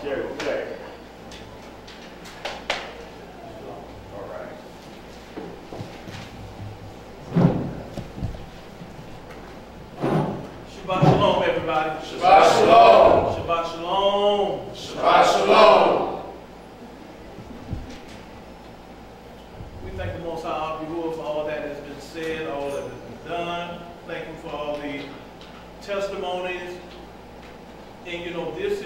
Okay. All right. Shabbat shalom, everybody. Shabbat shalom. Shabbat shalom. Shabbat shalom. We thank the Most High Yahuah for all that has been said, all that has been done. Thank Him for all the testimonies. And you know, these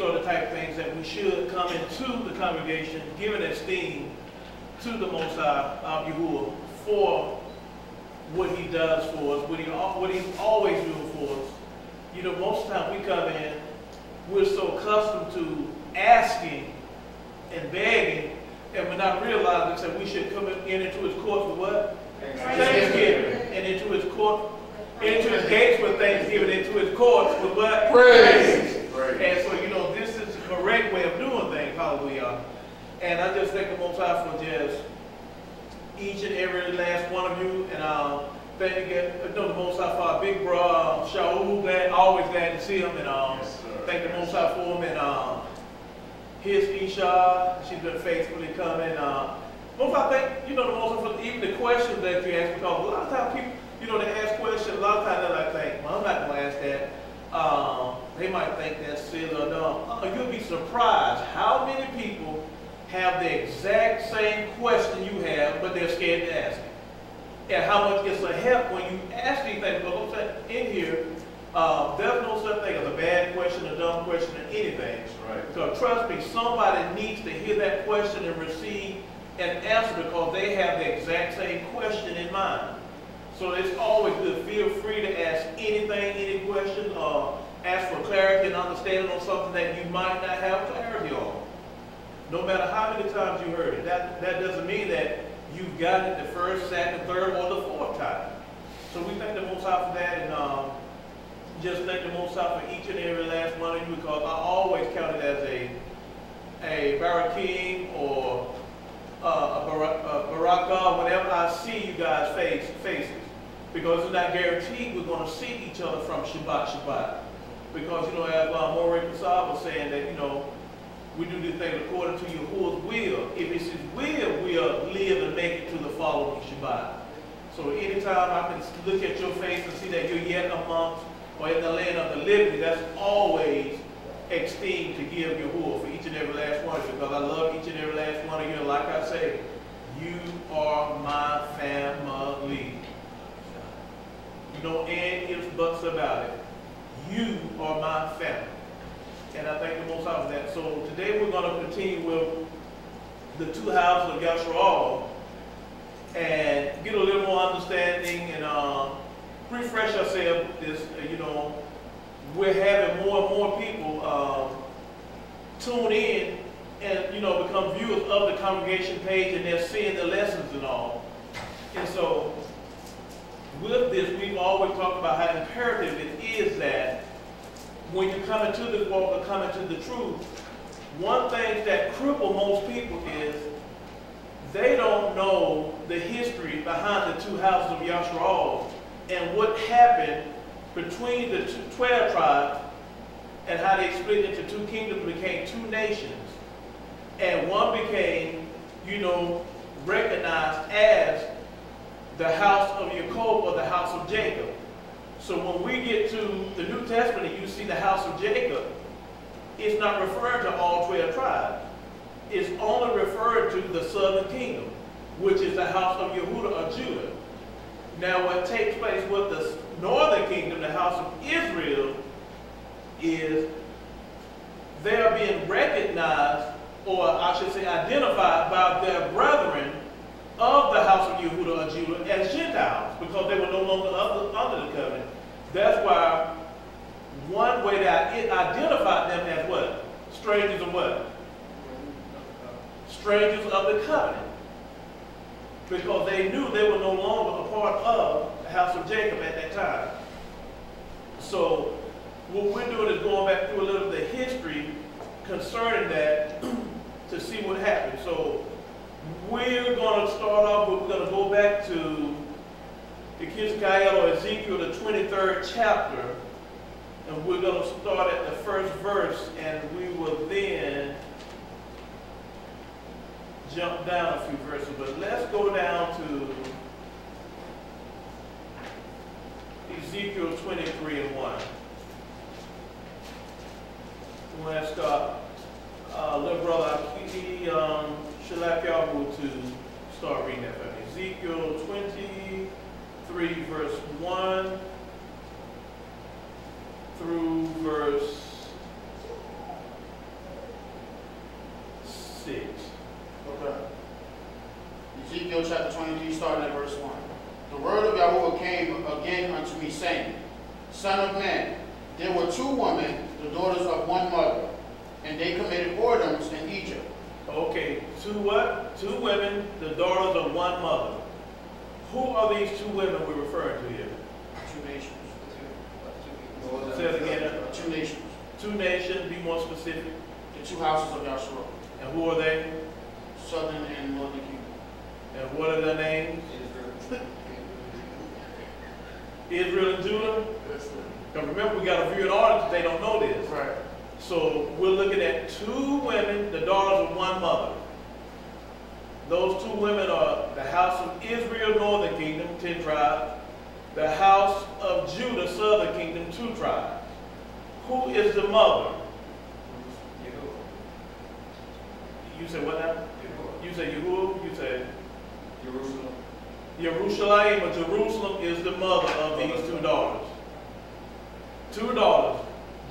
are the type of things that we should come into the congregation, giving esteem to the Most High Yahuah for what He does for us, what He's always doing for us. You know, most of the time we come in, we're so accustomed to asking and begging, and we're not realizing that we should come in into His courts with what? Thanksgiving. And into His court, into His gates with thanksgiving, into His courts with what? Praise. And so, you know, this is the correct way of doing things. Hallelujah. And I just thank the Most High for just each and every last one of you. And thank the Most High for our big bro, Yahusha. Always glad to see him. And thank the Most High for him. And his Isha, she's been faithfully coming. Most I think, you know, the Most High for even the questions that you ask, because a lot of times people, you know, they ask questions. A lot of times they're like, think, well, I'm not going to ask that. They might think that's silly or dumb. You'll be surprised how many people have the exact same question you have, but they're scared to ask it. And how much it's a help when you ask these things. Because I'm saying in here, there's no such thing as a bad question, a dumb question, or anything. Right. So trust me, somebody needs to hear that question and receive an answer because they have the exact same question in mind. So it's always good. Feel free to ask anything, any question, ask for clarity and understanding on something that you might not have clarity on. No matter how many times you heard it. That doesn't mean that you've got it the first, second, third, or the fourth time. So we thank the Most High for that, and just thank the Most High for each and every last one of you, because I always count it as a Barakim or a Barakah whenever I see you guys' faces. Because it's not guaranteed we're going to see each other from Shabbat. Because, you know, as Morey Prasad was saying that, you know, we do this thing according to Yahuah's will. If it's His will, we'll live and make it to the following Shabbat. So anytime I can look at your face and see that you're yet amongst or in the land of the living, that's always esteem to give Yahuah for each and every last one of you. Because I love each and every last one of you. And like I say, you are my family. No and ifs, buts about it. You are my family. And I thank the Most High for that. So today we're going to continue with the two houses of Yashra'al and get a little more understanding and refresh ourselves with this. You know, we're having more and more people tune in and, you know, become viewers of the congregation page, and they're seeing the lessons and all. And so with this, we've always talked about how imperative it is that when you come into this walk or come into the truth, one thing that cripples most people is they don't know the history behind the two houses of Yashra'al and what happened between the 12 tribes and how they split into two kingdoms, became two nations. And one became, you know, recognized as the house of Jacob or the house of Jacob. So when we get to the New Testament and you see the house of Jacob, it's not referring to all 12 tribes. It's only referring to the southern kingdom, which is the house of Yahudah or Judah. Now what takes place with the northern kingdom, the house of Israel, is they are being recognized, or I should say identified by their brethren of the house of Yahudah or Judah as Gentiles, because they were no longer under the covenant. That's why one way that it identified them as what? Strangers of what? Strangers of the covenant. Because they knew they were no longer a part of the house of Jacob at that time. So what we're doing is going back through a little bit of history concerning that to see what happened. So we're going to start off, we're going to go back to Ezekiel or Ezekiel, the 23rd chapter, And we're going to start at the first verse, and we will then jump down a few verses. But let's go down to Ezekiel 23 and 1. We're going to start, little brother, Shabbat Yahuah to start reading that for me. Ezekiel 23, verse 1 through verse 6. Okay. Ezekiel chapter 23, starting at verse 1. The word of Yahuah came again unto me, saying, Son of man, there were two women, the daughters of one mother, and they committed whoredoms in Egypt. Okay, two what? Two women, the daughters of one mother. Who are these two women we're referring to here? Two nations. Say it again. Two nations. Two nations, be more specific. The two houses of Yashra'al. And who are they? Southern and northern kingdom. And what are their names? Israel and Judah? Because remember, we got a viewing audience, they don't know this. Right. So we're looking at two women, the daughters of one mother. Those two women are the house of Israel, northern kingdom, 10 tribes. The house of Judah, southern kingdom, 2 tribes. Who is the mother? You say what now? You say Yahuah, you say Jerusalem. Yerushalayim or Jerusalem is the mother of these two daughters. Two daughters.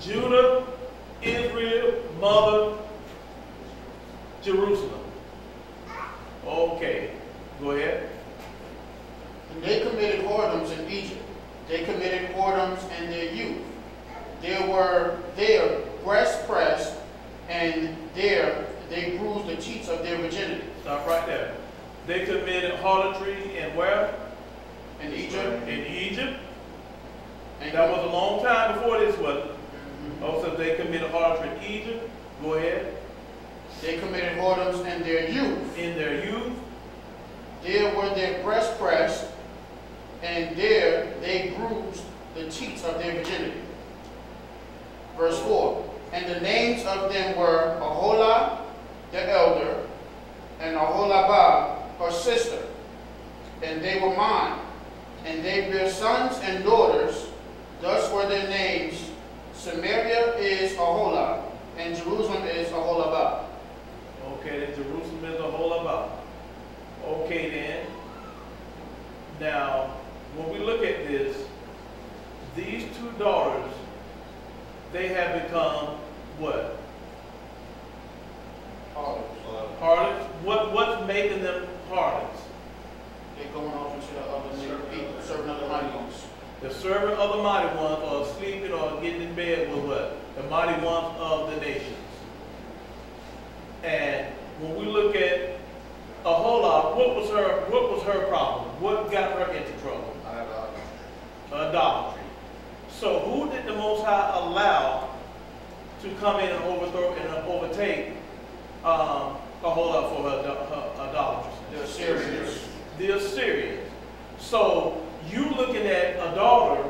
Judah, Israel, mother, Jerusalem. Okay, go ahead. And they committed whoredoms in Egypt. They committed whoredoms in their youth. There were their breast pressed, and there they bruised the cheeks of their virginity. Stop right there. They committed harlotry in where? In Egypt. In Egypt. And That was a long time before this, wasn't it? Also, they committed harlotry in Egypt. Go ahead. they committed whoredoms in their youth. In their youth. There were their breast pressed, and there they bruised the cheeks of their virginity. Verse 4. And the names of them were Aholah, the elder, and Aholabah, her sister. And they were mine. And they bare sons and daughters. Thus were their names. Samaria is Aholah, and Jerusalem is Aholabah. Okay, then Jerusalem is Aholabah. Okay then. Now, when we look at this, these two daughters, they have become what? Harlots. What's making them harlots? They're going off into the other people, serving other mighty ones. The servant of the mighty ones, or sleeping or getting in bed with what? The mighty ones of the nations. And when we look at Aholah, what was her problem? What got her into trouble? Idolatry. So who did the Most High allow to come in and overthrow and overtake Aholah for her idolatry? The Assyrians. The Assyrians. So you looking at a daughter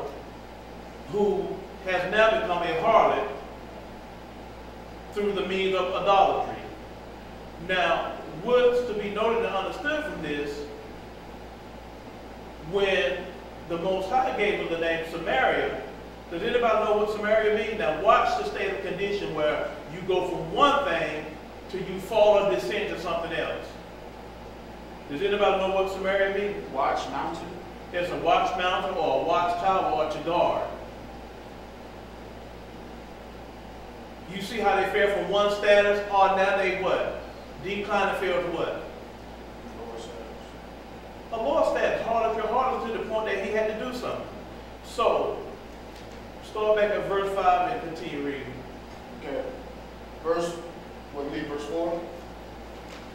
who has now become a harlot through the means of idolatry. Now, what's to be noted and understood from this, when the Most High gave her the name Samaria, does anybody know what Samaria means? Now watch the state of condition where you go from one thing to you fall or descend to something else. Does anybody know what Samaria means? Watch mountain. It's a watch mountain or a watch tower or to guard. You see how they fell from one status, or now they what? Decline and fell to what? A lower status. Harder to the point that he had to do something. So, start back at verse 5 and continue reading. Okay. Verse 4?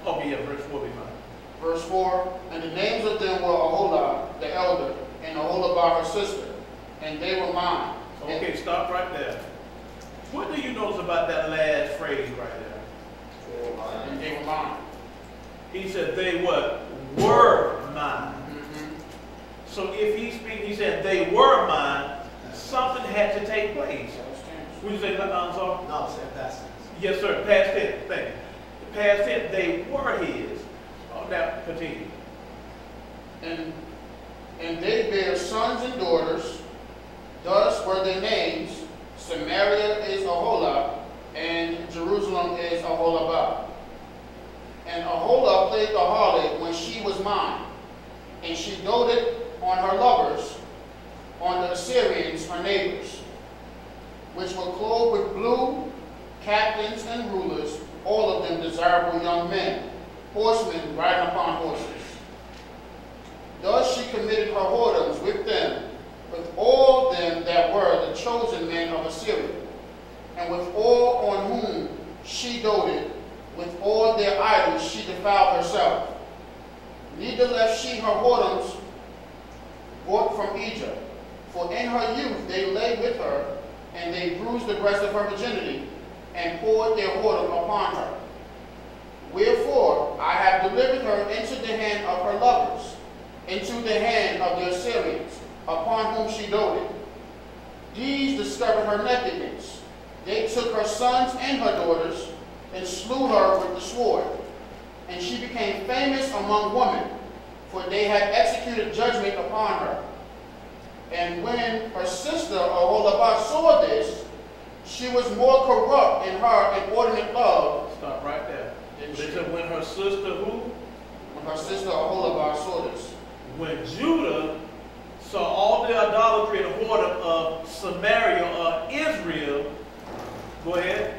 Okay, yeah, verse 4 will be fine. Verse 4. And the names of them were Aholah, the elder, and Aholabah, her sister. And they were mine. Okay, stop right there. What do you notice about that last phrase right there? And they were mine. He said they what? Were mine. Mm-hmm. So if he said they were mine, something had to take place. Would you say that, sorry? No, I'm saying past tense. Yes, sir. Past tense. Thank you. Past tense, they were his. Oh, now, continue. And they bear sons and daughters. Thus were their names. Samaria is Aholah, and Jerusalem is Aholabah. And Aholah played the harlot when she was mine, and she doted on her lovers, on the Assyrians, her neighbors, which were clothed with blue, captains and rulers, all of them desirable young men, horsemen riding upon horses. Thus she committed her whoredoms with them, with all them that were the chosen men of Assyria, and with all on whom she doted, with all their idols she defiled herself. Neither left she her whoredoms brought from Egypt, for in her youth they lay with her, and they bruised the breast of her virginity, and poured their whoredom upon her. Wherefore I have delivered her into the hand of her lovers, into the hand of the Assyrians, upon whom she doted. These discovered her nakedness. They took her sons and her daughters, and slew her with the sword. And she became famous among women, for they had executed judgment upon her. And when her sister Aholabah saw this, she was more corrupt in her inordinate love. Stop right there. They said when her sister who? When her sister Aholabah saw this. When Judah saw all the idolatry and whoredom of Samaria or Israel, go ahead.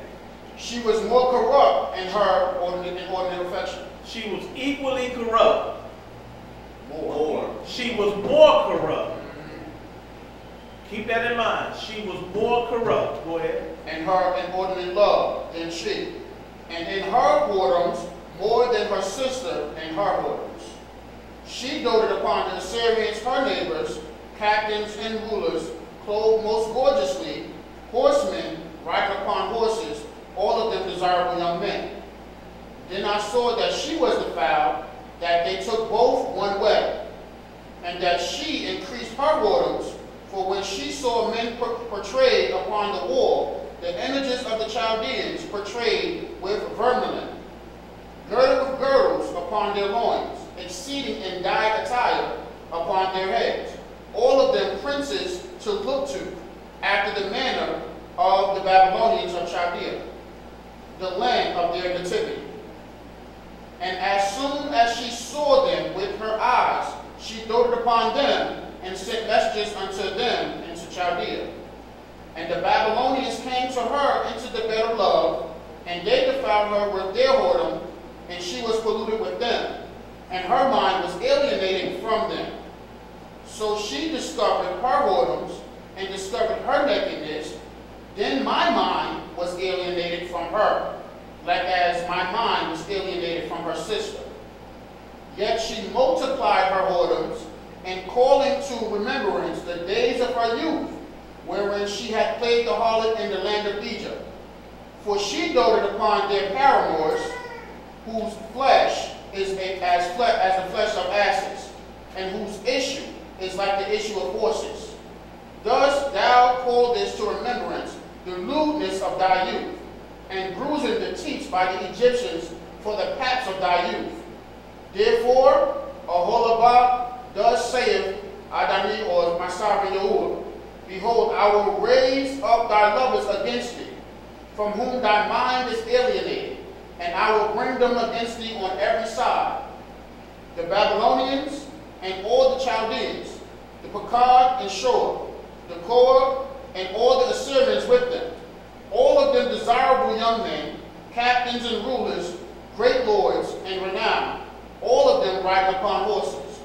She was more corrupt in her inordinate affection. She was equally corrupt. More. She was more corrupt. Keep that in mind. She was more corrupt. Go ahead. In her inordinate love than she. And in her whoredoms more than her sister in her whoredoms. She doted upon the Assyrians, her neighbors, captains and rulers, clothed most gorgeously, horsemen riding upon horses, all of them desirable young men. Then I saw that she was defiled, that they took both one way, and that she increased her whoredoms, for when she saw men portrayed upon the wall, the images of the Chaldeans portrayed with vermilion, girded with girdles upon their loins, exceeding in dyed attire upon their heads, all of them princes to look to, after the manner of the Babylonians of Chaldea, the land of their nativity. And as soon as she saw them with her eyes, she doted upon them, and sent messages unto them into Chaldea. And the Babylonians came to her into the bed of love, and they defiled her with their whoredom, and she was polluted with them, and her mind was alienated from them. So she discovered her whoredoms, and discovered her nakedness. Then my mind was alienated from her, like as my mind was alienated from her sister. Yet she multiplied her whoredoms, and calling to remembrance the days of her youth, wherein she had played the harlot in the land of Egypt. For she doted upon their paramours, whose flesh is as the flesh of asses, and whose issue is like the issue of horses. Thus thou callest to remembrance the lewdness of thy youth, and bruising the teats by the Egyptians for the paps of thy youth. Therefore, Aholabah, thus saith Adonai, or my sovereign Yahuah, behold, I will raise up thy lovers against thee, from whom thy mind is alienated, and I will bring them against thee on every side. The Babylonians and all the Chaldeans, the Pekod and Shor, the Korah, and all the Assyrians with them, all of them desirable young men, captains and rulers, great lords and renowned, all of them riding upon horses.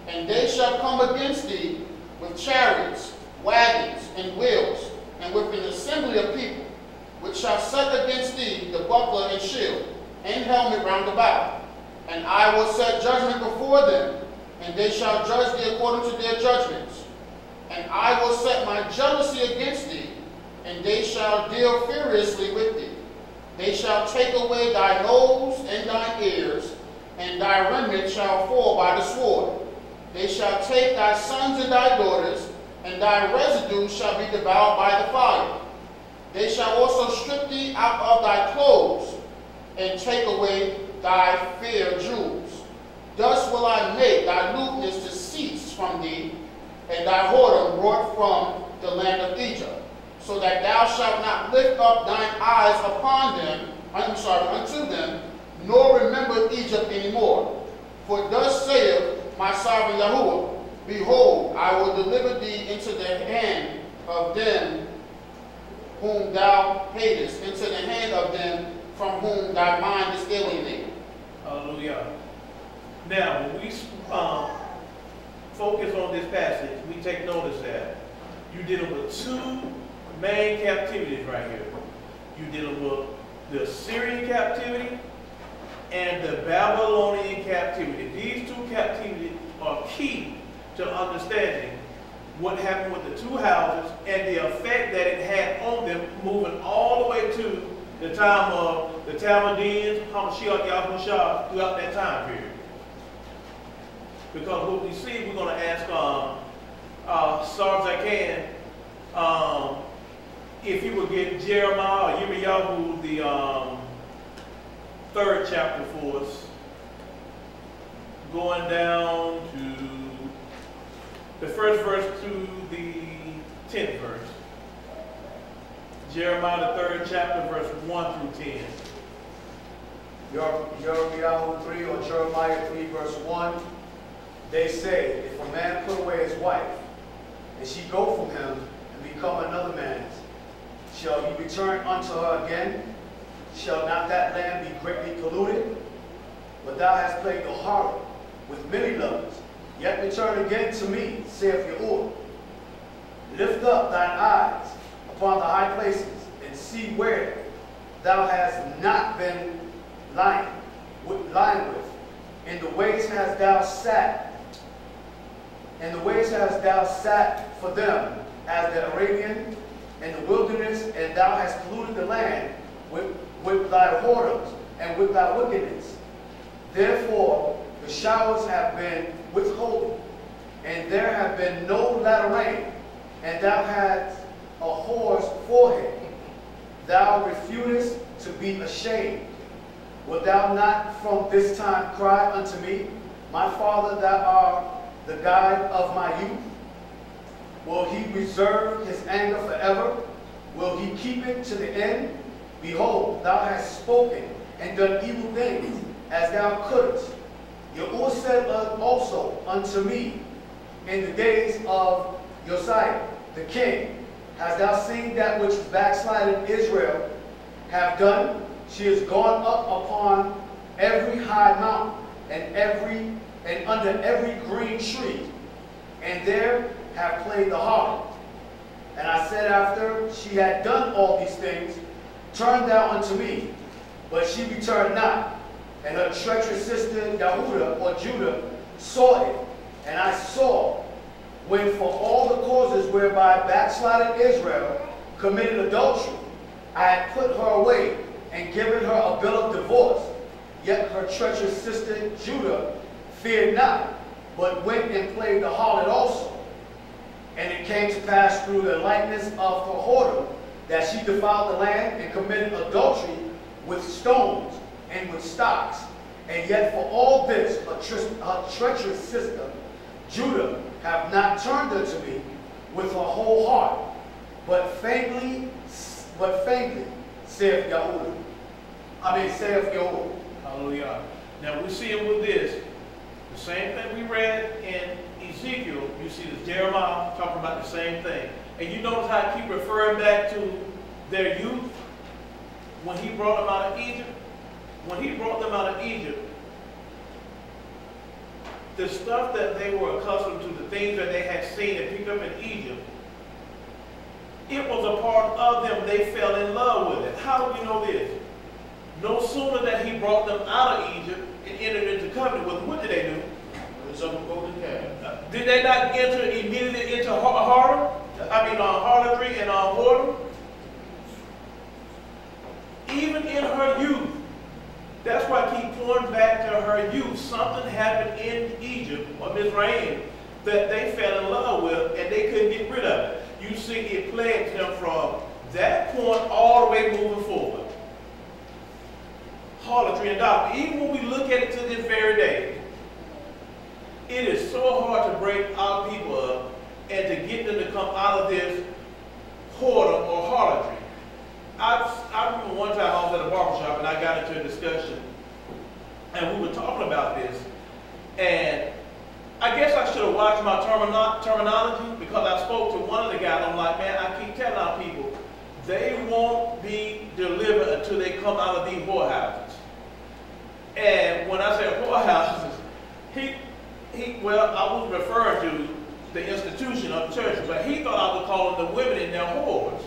And they shall come against thee with chariots, wagons, and wheels, and with an assembly of people, which shall set against thee the buckler and shield, and helmet round about. And I will set judgment before them, and they shall judge thee according to their judgments. And I will set my jealousy against thee, and they shall deal furiously with thee. They shall take away thy nose and thine ears, and thy remnant shall fall by the sword. They shall take thy sons and thy daughters, and thy residue shall be devoured by the fire. They shall also strip thee out of thy clothes, and take away thy fair jewels. Thus will I make thy lewdness to cease from thee, and thy whoredom brought from the land of Egypt, so that thou shalt not lift up thine eyes upon them, unto them, nor remember Egypt anymore. For thus saith my sovereign Yahuah, behold, I will deliver thee into the hand of them whom thou hatest, into the hand of them from whom thy mind is alienated. Hallelujah. Now, when we focus on this passage, we take notice that you're dealing with two main captivities right here. You're dealing with the Assyrian captivity and the Babylonian captivity. These two captivities are key to understanding what happened with the two houses and the effect that it had on them, moving all the way to the time of the Talmudians, Mashiyach, Yahusha, throughout that time period. Because what we see, we're going to ask Sarzakan if he would get Jeremiah or Yirmiyahu, the 3rd chapter for us, going down to the 1st verse to the 10th verse. Jeremiah, the 3rd chapter, verse 1 through 10. Yirmiyahu 3 or Jeremiah 3 verse 1. They say, if a man put away his wife, and she go from him and become another man's, shall he return unto her again? Shall not that land be greatly polluted? But thou hast played the harlot with many lovers. Yet return again to me, saith Yahuah. Lift up thine eyes upon the high places, and see where thou hast not been lying with. In the ways hast thou sat, for them as the Arabian in the wilderness, and thou hast polluted the land with thy whoredoms and with thy wickedness. Therefore the showers have been withholden, and there have been no latter rain, and thou hast a whore's forehead. Thou refusest to be ashamed. Wilt thou not from this time cry unto me, my father, thou art the guide of my youth? Will he reserve his anger forever? Will he keep it to the end? Behold, thou hast spoken and done evil things, as thou couldst. Yahuah said also unto me in the days of Josiah the king, hast thou seen that which backsliding Israel have done? She is gone up upon every high mountain and under every green tree, and there have played the harlot. And I said, after she had done all these things, turn thou unto me. But she returned not, and her treacherous sister Yahudah or Judah saw it. And I saw, when for all the causes whereby backsliding Israel committed adultery, I had put her away and given her a bill of divorce. Yet her treacherous sister Judah feared not, but went and played the harlot also. And it came to pass through the likeness of her whoredom that she defiled the land and committed adultery with stones and with stocks. And yet for all this, her treacherous sister Judah have not turned unto me with her whole heart, but faintly, saith Yahuah. Saith Yahuah. Hallelujah. Now we see it with this. The same thing we read in Ezekiel, you see this Jeremiah talking about the same thing. And you notice how I keep referring back to their youth when he brought them out of Egypt. When he brought them out of Egypt, the stuff that they were accustomed to, the things that they had seen and picked up in Egypt, it was a part of them. They fell in love with it. How do we know this? No sooner that he brought them out of Egypt and entered into covenant with them, what did they do? Did they not enter immediately into harlotry and whoredom? Even in her youth. That's why I keep pointing back to her youth. Something happened in Egypt or Mizraim that they fell in love with and they couldn't get rid of it. You see it plagued him from that point all the way moving forward. Harlotry and idolatry. Even when we look at it to this very day, it is so hard to break our people up and to get them to come out of this whoredom or harlotry. I remember one time I was at a barbershop and I got into a discussion and we were talking about this, and I guess I should have watched my terminology, because I spoke to one of the guys. I'm like, man, I keep telling our people, they won't be delivered until they come out of these whorehouses. And when I say whorehouses, well, I was referring to the institution of the church, but he thought I was calling the women in their whores.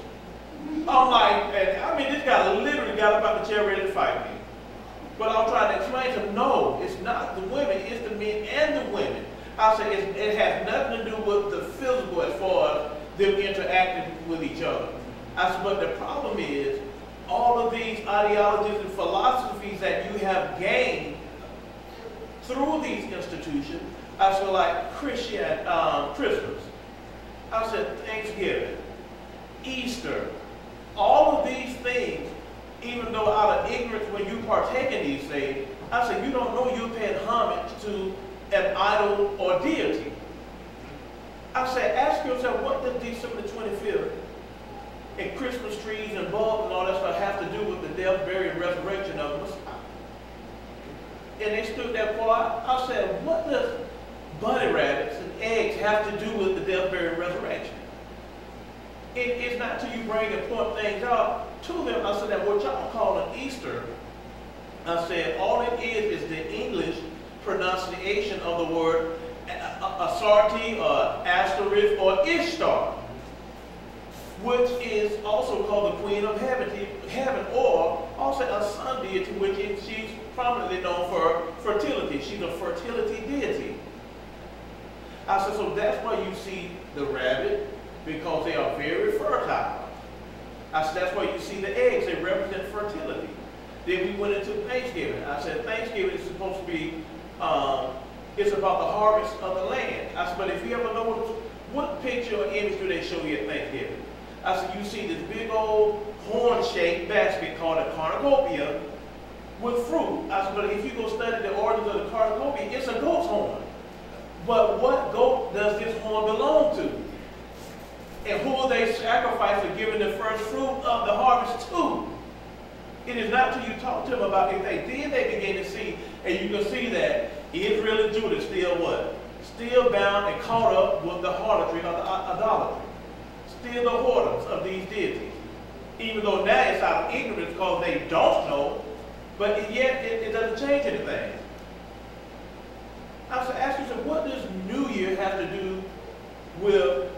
I'm like, and I mean, this guy literally got up out the chair ready to fight me. But I'm trying to explain to him, no, it's not the women, it's the men and the women. I said it has nothing to do with the physical as far as them interacting with each other. I said, but the problem is, all of these ideologies and philosophies that you have gained through these institutions, I said, like Christmas, I said Thanksgiving, Easter, all of these things, even though out of ignorance when you partake in these things, I said, you don't know you're paying homage to an idol or deity. I said, ask yourself, what does December 25th and Christmas trees and bulbs and all that stuff have to do with the death, burial, and resurrection of Messiah? And they stood there quiet. I said, what does bunny rabbits and eggs have to do with the death, burial, and resurrection? It's not till you bring and point things out to them. I said, that what y'all calling Easter, I said, all it is the English pronunciation of the word Asarte or Asterisk or Ishtar, which is also called the Queen of Heaven, or also a sun deity, which she's prominently known for fertility. She's a fertility deity. I said, so that's why you see the rabbit, because they are very fertile. I said, that's why you see the eggs, they represent fertility. Then we went into Thanksgiving. I said, Thanksgiving is supposed to be, it's about the harvest of the land. I said, but if you ever notice, what picture or image do they show you at Thanksgiving? I said, you see this big old horn-shaped basket called a cornucopia with fruit. I said, but if you go study the origins of the cornucopia, it's a goat's horn. But what goat does this horn belong to? And who will they sacrifice for giving the first fruit of the harvest to? It is not till you talk to them about these things. Then they begin to see, and you can see that Israel and Judah still what? Still bound and caught up with the harlotry of the idolatry. Still the whoredoms of these deities. Even though now it's out of ignorance because they don't know, but yet it doesn't change anything. I was asking yourself, what does New Year have to do with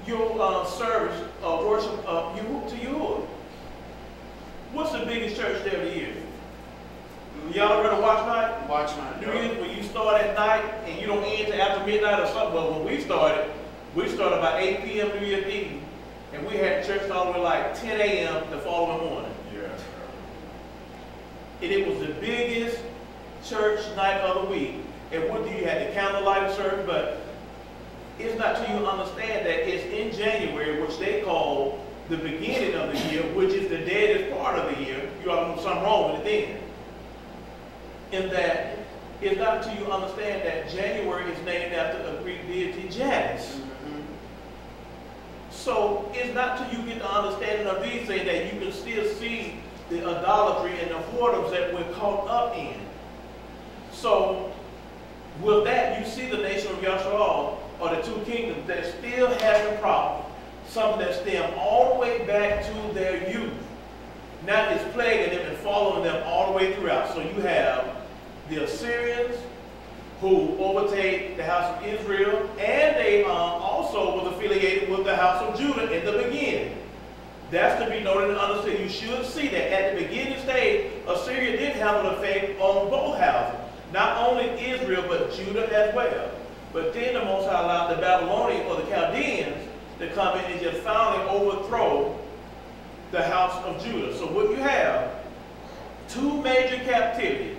your service of worship to Yahuah? What's the biggest church there of the year? Y'all ever watch night? Watch night. When you start at night and you don't end till after midnight or something. Well, when we started about 8 p.m. New Year's Eve, and we had church all the way like 10 a.m. the following morning. Yeah. And it was the biggest church night of the week. And what do you have? The candlelight service, but it's not till you understand that it's in January, which they call the beginning of the year, which is the deadest part of the year. You ought to know something wrong with it then. In that, it's not until you understand that January is named after a Greek deity, Janus. So it's not till you get the understanding of these things that you can still see the idolatry and the whoredoms that we're caught up in. So with that, you see the nation of Yashra'al, or the two kingdoms, that still having problems. Some that stem all the way back to their youth. Now it's plaguing them and following them all the way throughout. So you have the Assyrians, who overtake the house of Israel, and they also was affiliated with the house of Judah in the beginning. That's to be noted and understood. You should see that at the beginning stage, Assyria did have an effect on both houses. Not only Israel, but Judah as well. But then the Most High allowed the Babylonians or the Chaldeans to come in and just finally overthrow the house of Judah. So what you have, two major captivities.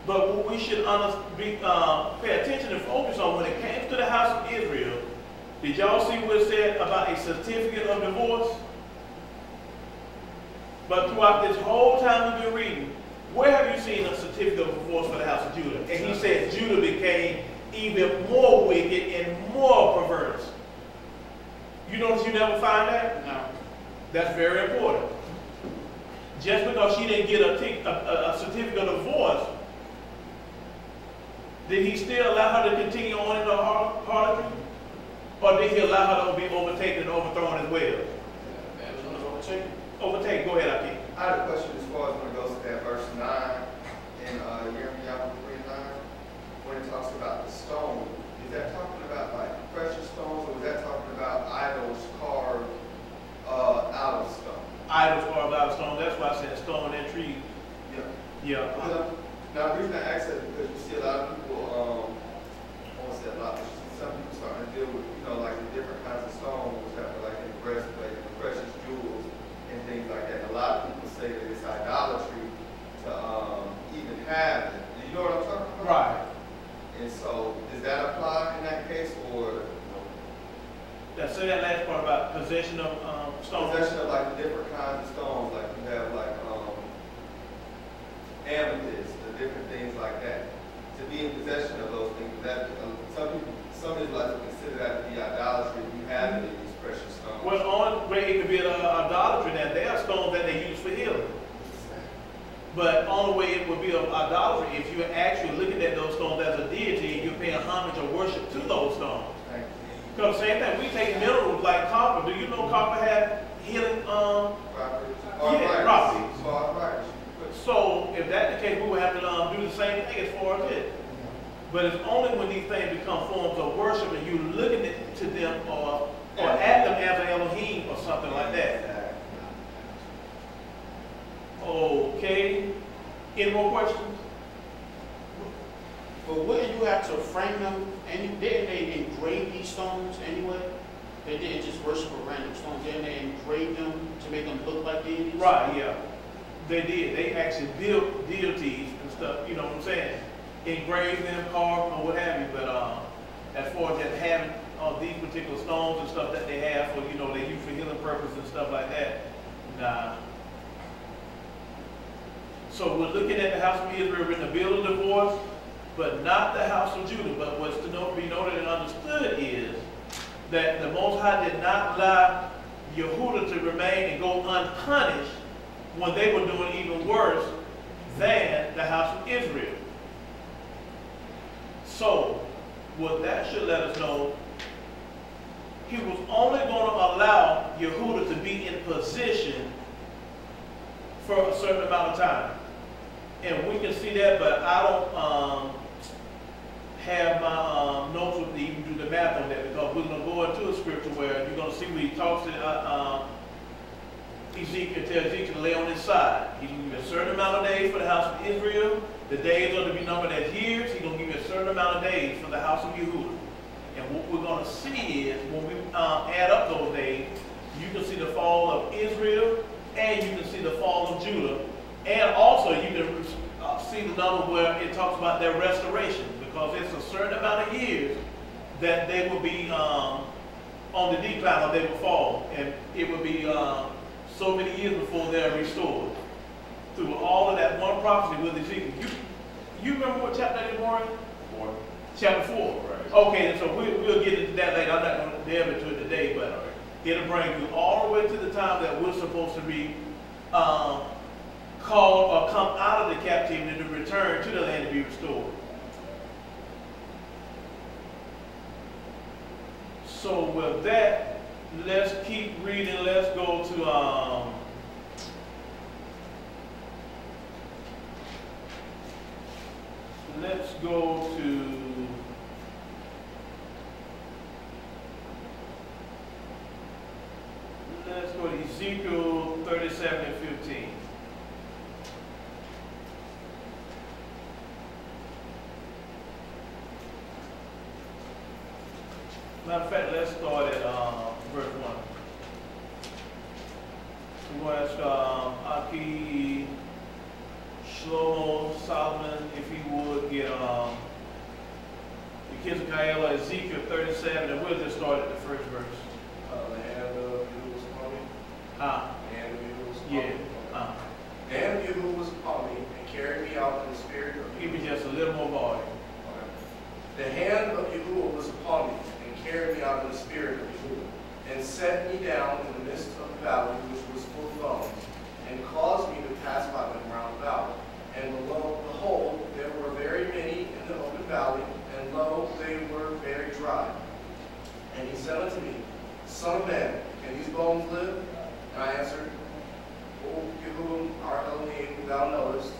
But what we should pay attention and focus on when it came to the house of Israel, did y'all see what it said about a certificate of divorce? But throughout this whole time we've been reading, where have you seen a certificate of divorce for the house of Judah? And he said Judah became even more wicked and more perverse. You notice you never find that? No. That's very important. Just because she didn't get a certificate of divorce, did he still allow her to continue on in her harlotry? Or did he allow her to be overtaken and overthrown as well? That was overtaken. Overtaken. Go ahead, Akeem. I had a question as far as when it goes to that verse 9 in Nehemiah 3:9, when it talks about the stone. Is that talking about like precious stones, or is that talking about idols carved out of stone? Idols carved out of stone. That's why I said stone and tree. Yeah. Yeah. Now, the reason I ask that is because you see a lot of people, I won't say a lot, but you see some people starting to deal with, like the different kinds of stones, like in the breastplate, the precious jewels, and things like that. And a lot of people say that it's idolatry to even have it. Do you know what I'm talking about? Right. And so, does that apply in that case, or? Now, say that last part about possession of stones. Possession of like the different kinds of stones, like you have like amethyst, the different things like that. To be in possession of those things, that some Israelites would consider that to be idolatry if you have it in these precious stones. Well, the only way it could be an idolatry now, there are stones that they use for healing. But the only way it would be of idolatry if you're actually looking at those stones as a deity and you're paying homage or worship to those stones. Because same thing, we take minerals like copper. Do you know copper has healing properties? So if that's the case, we would have to do the same thing as far as it. But it's only when these things become forms of worship and you looking to them or at them as an Elohim or something like that. Okay. Any more questions? But wouldn't you have to frame them? And didn't they engrave these stones anyway? They didn't just worship a random stones. Didn't they engrave them to make them look like deities? Right, yeah. They did. They actually built deities and stuff, you know what I'm saying? Engraved them, carved them, or what have you. But as far as just having these particular stones and stuff that they have for, they use for healing purposes and stuff like that, nah. So we're looking at the house of Israel in the bill of divorce, but not the house of Judah. But what's to be noted and understood is that the Most High did not allow Yahudah to remain and go unpunished when they were doing even worse than the house of Israel. So, what that should let us know, he was only going to allow Yahudah to be in position for a certain amount of time. And we can see that, but I don't have my notes with me, even do the math on that, because we're going to go into a scripture where you're going to see where he talks to Ezekiel, tell Ezekiel to lay on his side. He's going to give you a certain amount of days for the house of Israel. The days are to be numbered as years. He's going to give you a certain amount of days for the house of Yahudah. And what we're going to see is, when we add up those days, you can see the fall of Israel, and you can see the fall of Judah. And also, you can see the number where it talks about their restoration, because it's a certain amount of years that they will be on the decline, or they will fall. And it will be so many years before they're restored. Through all of that one prophecy with Ezekiel. You remember what chapter that is, Warren? 4. Chapter 4. Right. Okay, so we'll get into that later. I'm not going to delve into it today, but it'll bring you all the way to the time that we're supposed to be called or come out of the captivity to return to the land to be restored. So with that, let's keep reading. Let's go to let's go to Ezekiel 37 and 15. Matter of fact, let's start at verse 1. We're going to ask Aki, Shlomo, Solomon, if he would. Mikael, Ezekiel 37, and we'll just start at the first verse. The hand of Yahuah was upon me. The hand of Yahuah was upon Yeah. me. The hand of Yahuah was upon me and carried me out in the spirit of Give me just a little more volume. The hand of Yahuah was upon me and carried me out in the spirit of Yahuah, and set me down in the midst of the valley which was full of bones, and caused me to pass by them round about. And behold, there were very many in the open valley, and lo, they were very dry. And he said unto me, Son of man, can these bones live? And I answered, O Yahuah, our Elohim, thou knowest.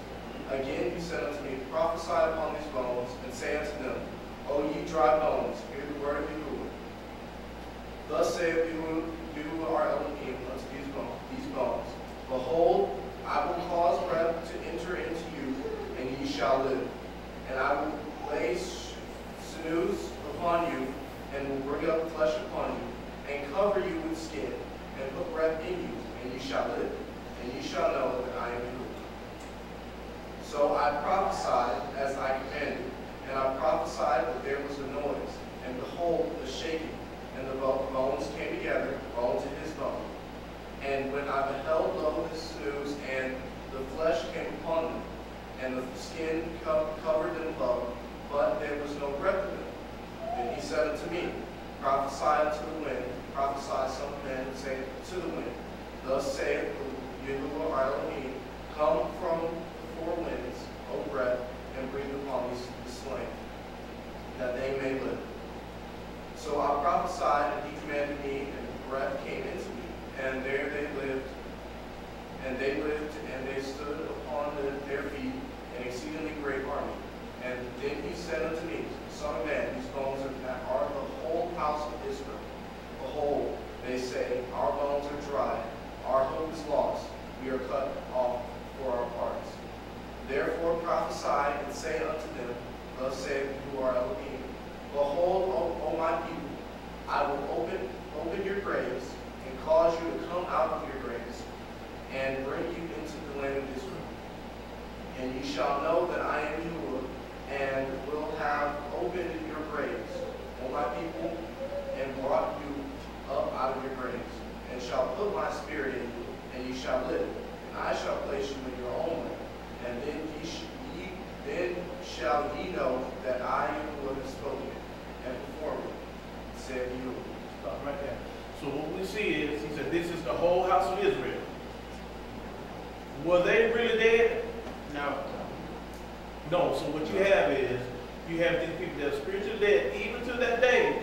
Again he said unto me, Prophesy upon these bones, and say unto them, O ye dry bones, hear the word of Yahuah. Thus saith Yahuah our Elohim unto these bones, Behold, I will cause breath to enter into you, and ye shall live. And I will lay sinews upon you, and will bring up flesh upon you, and cover you with skin, and put breath in you, and ye shall live. And ye shall know that I am Yahuah. So I prophesied as I commanded, and I prophesied that there was a noise, and behold, the shaking, and the bones came together, bone to his bone. And when I beheld, lo, the sinews and the flesh came upon them, and the skin covered them above, but there was no breath in them. Then he said unto me, Prophesy unto the wind, prophesy, son of man, and say to the wind, Thus saith Yahuah our Elohim, Come from the four winds, O breath, and breathe upon these the slain, that they may live. So I prophesied, and he commanded me, and the breath came into me, and there they lived, and they stood upon their feet, an exceedingly great army. And then he said unto me, Son of man, these bones are the whole house of Israel. Behold, they say, Our bones are dry, our hope is lost, we are cut off for our parts. Therefore prophesy and say unto them, Thus saith Yahuah our Elohim, Behold, O my people, I will open your graves, and cause you to come out of your graves, and bring you into the land of Israel. And ye shall know that I am Yahuah, and will have opened your graves, O my people, and brought you up out of your graves, and shall put my spirit in you, and ye shall live, and I shall place you in your own land. And then shall ye know that I Yahuah have spoken it, and performed it, said Yahuah. Stop right there. So what we see is, he said, this is the whole house of Israel. Were they really dead? No. No. So what you have is, you have these people that are spiritually dead, even to that day,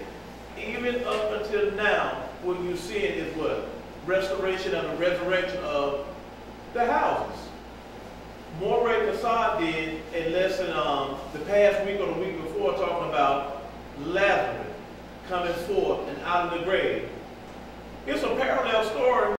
even up until now. What you're seeing is what? Restoration and the resurrection of the houses. Moray Kassad did a lesson the past week or the week before, talking about Lazarus coming forth and out of the grave. It's a parallel story